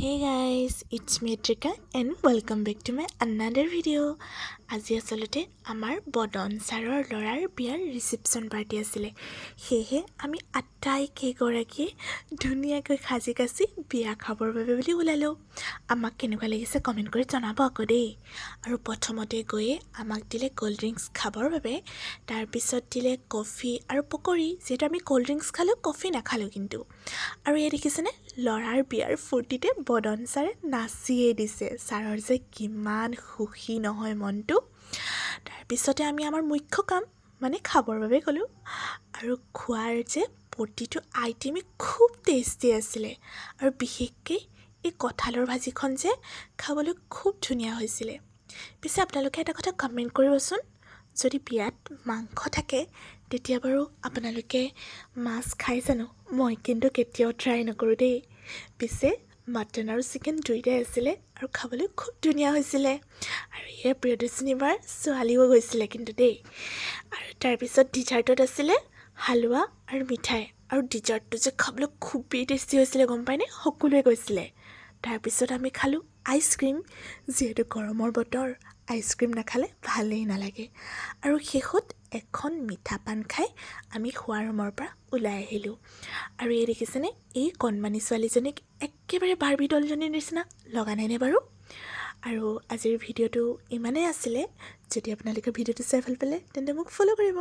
Hey guys, it's me Trika and welcome back to my another video. আজি আসলতে আমাৰ বদন ছাৰৰ ল'ৰাৰ বিয়াৰ ৰিসেপশ্যন পাৰ্টি আছিল। হেহে আমি আটাইকেইগৰাকী ধুনীয়াকৈ খাজি কাছি বিয়া খাবৰ বাবে বুলি ওলালো। আমাক কেনেকুৱা লাগিছে কমেন্ট কৰি জনাব আকৌ দেই। আৰু প্ৰথমতে গৈয়ে আমাক দিলে কোল্ড ড্ৰিংকস খাবৰ বাবে, তাৰ পিছত দিলে কফি আৰু পকৰি। যেটা আমি কোল্ড ড্ৰিংকস খালো, কফি নাখালো কিন্তু। আৰু এই দেখিছেনে ল'ৰাৰ বিয়াৰ ফূৰ্তিতে বদন ছাৰে নাচিয়ে দিছে। ছাৰৰ যে কিমান সুখী নহয় মনটো। তাৰপিছতে আমি আমাৰ মুখ্য কাম মানে খাবৰ বাবে গ'লোঁ। আৰু খোৱাৰ যে প্ৰতিটো আইটেমে খুব টেষ্টি আছিলে। আৰু বিশেষকৈ এই কঁঠালৰ ভাজিখন যে খাবলৈ খুব ধুনীয়া হৈছিলে। পিছে আপোনালোকে এটা কথা কমেণ্ট কৰিবচোন, যদি বিয়াত মাংস থাকে তেতিয়া বাৰু আপোনালোকে মাছ খাই জানো? মই কিন্তু কেতিয়াও ট্ৰাই নকৰোঁ দেই। পিছে মাটন আৰু চিকেন দুইটাই আছিলে আৰু খাবলৈ খুব ধুনীয়া হৈছিলে। আৰু ইয়াৰ প্ৰিয়দৰ্শিনী বাৰ ছোৱালীও গৈছিলে কিন্তু দেই। আৰু তাৰপিছত ডিজাৰ্টত আছিলে হালোৱা আৰু মিঠাই। আৰু ডিজাৰ্টটো যে খাবলৈ খুবেই টেষ্টি হৈছিলে, গম পায়নে? সকলোৱে কৈছিলে। তাৰপিছত আমি খালোঁ আইচক্ৰীম, যিহেতু গৰমৰ বতৰ আইচক্ৰীম নাখালে ভালেই নালাগে। আৰু শেষত এখন মিঠা পান খাই আমি খোৱাৰ ৰুমৰ পৰা ওলাই আহিলোঁ। আৰু এই দেখিছেনে এই কণমানি ছোৱালীজনীক একেবাৰে বাৰ্বি ডলজনীৰ নিচিনা লগা নাইনে বাৰু? আৰু আজিৰ ভিডিঅ'টো ইমানেই আছিলে। যদি আপোনালোকে ভিডিঅ'টো চাই ভাল পালে তেন্তে মোক ফ'ল' কৰিব।